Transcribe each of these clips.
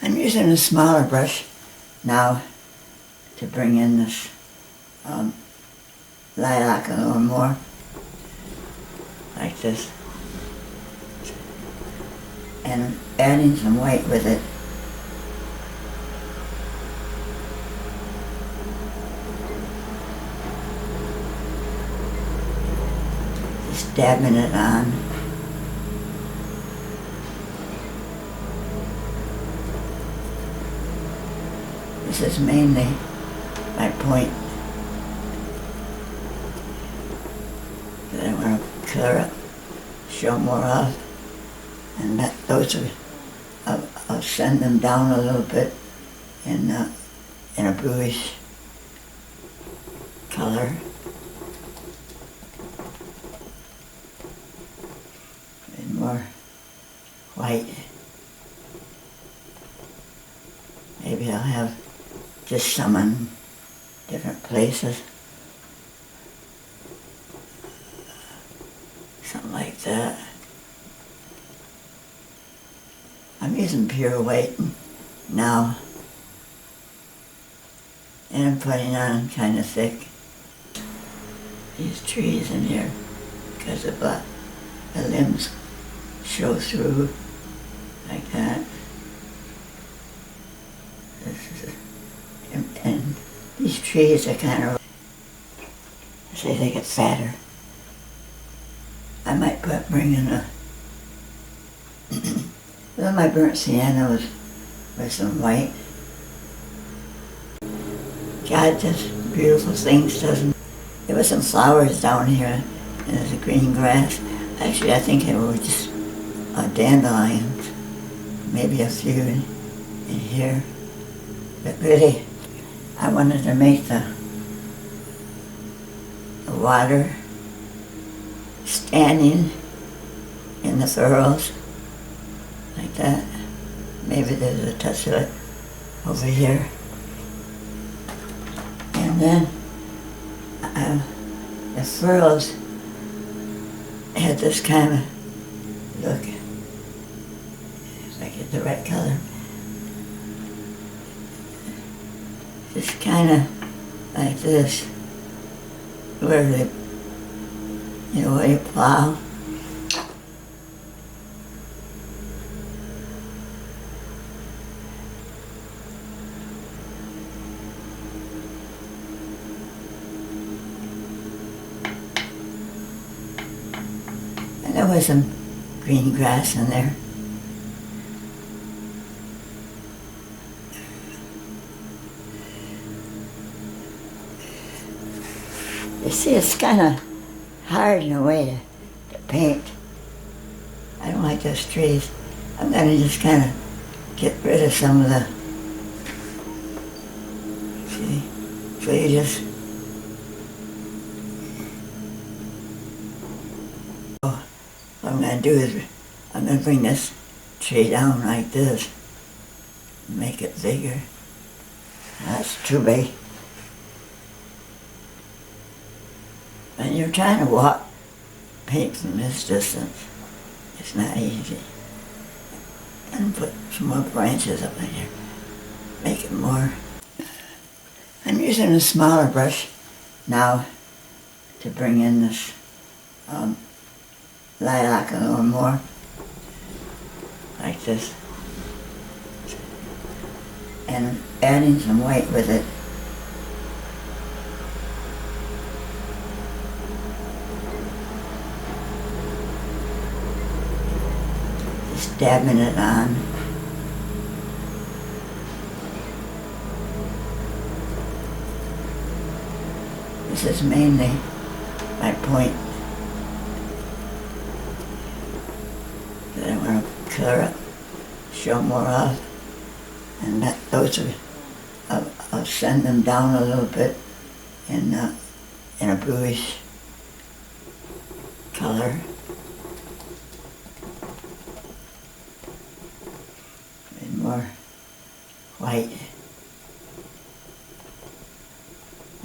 I'm using a smaller brush now to bring in this lilac a little more, like this, and adding some white with it. Just dabbing it on. This is mainly my point that I want to clear up, show more of, and that those are, I'll send them down a little bit in a bluish color. And more white. Maybe I'll have just some in different places. Something like that. I'm using pure white now. And I'm putting on kind of thick these trees in here because the limbs show through like that. And these trees are kind of, say they get fatter. I might bring in a, well, my burnt sienna with some white. God does beautiful things, doesn't he? There were some flowers down here, and there's a green grass. Actually, I think they were just dandelions, maybe a few in here. But really, I wanted to make the water standing in the furrows, like that. Maybe there's a touch of it over here. And then the furrows had this kind of look, if I get the right color. Just kind of like this, where they, where you plow. And there was some green grass in there. You see, it's kind of hard in a way to paint. I don't like those trees. I'm going to just kind of get rid of some of the, see? So you just, what I'm going to do is, I'm going to bring this tree down like this, and make it bigger. That's too big. When you're trying to paint from this distance, it's not easy. And put some more branches up in here, make it more. I'm using a smaller brush now to bring in this lilac a little more, like this, and adding some white with it. Just dabbing it on. This is mainly my point that I want to clear up, show more of, and that those are, I'll send them down a little bit in a bluish color. And more white.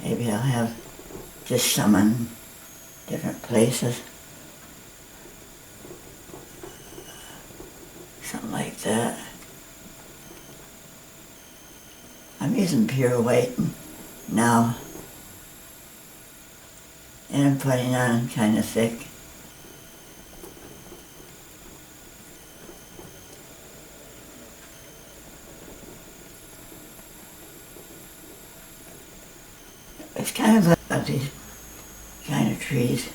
Maybe I'll have just some in different places. Something like that. isn't pure white now. And I'm putting on kind of thick. It's kind of these kind of trees.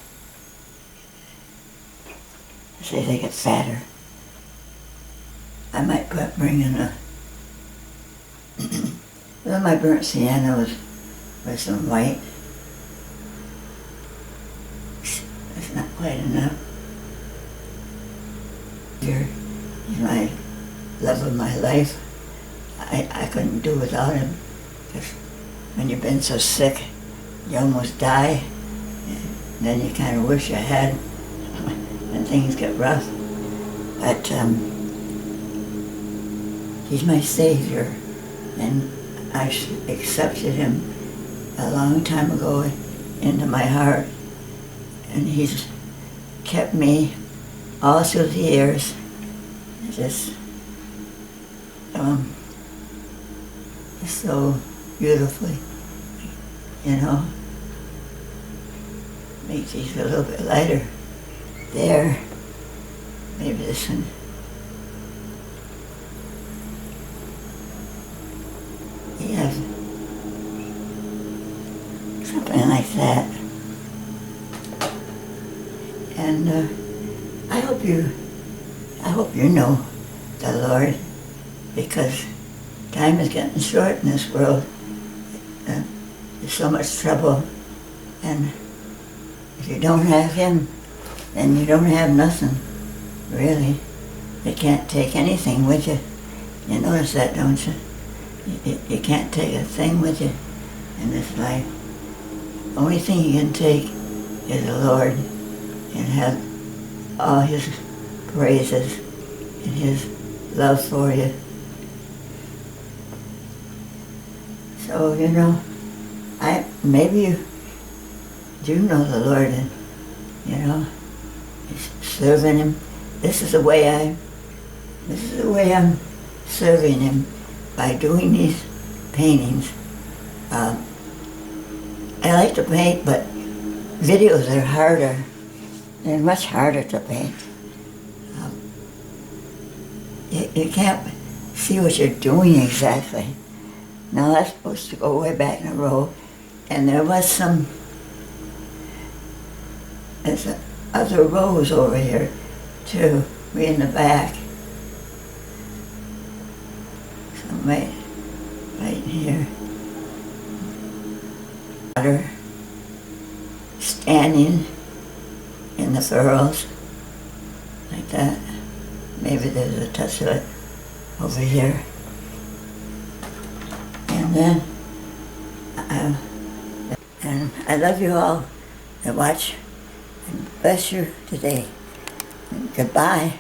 Say they get fatter. I might bring in a well, my burnt sienna with some white. It's not quite enough. Here is my love of my life. I couldn't do without him, because when you've been so sick, you almost die, and then you kind of wish you had when things get rough. But he's my savior, and I accepted him a long time ago into my heart, and he's kept me all through the years. Just so beautifully, you know. Makes these a little bit lighter. There, maybe this one. Yeah, something like that. And I hope you know the Lord, because time is getting short in this world. There's so much trouble, and if you don't have him, then you don't have nothing, really. You can't take anything with you. You notice that, don't you? You can't take a thing with you in this life. The only thing you can take is the Lord, and have all his praises and his love for you. So, you know, maybe you do know the Lord, and, you know, serving him. This is the way I'm serving him, by doing these paintings. I like to paint, but videos are harder. They're much harder to paint. You can't see what you're doing exactly. Now that's supposed to go way back in a row, and there was there's other rows over here too, way in the back. So right in here. Water standing in the furrows, like that. Maybe there's a touch of it over here. And then, and I love you all that watch, and bless you today. And goodbye.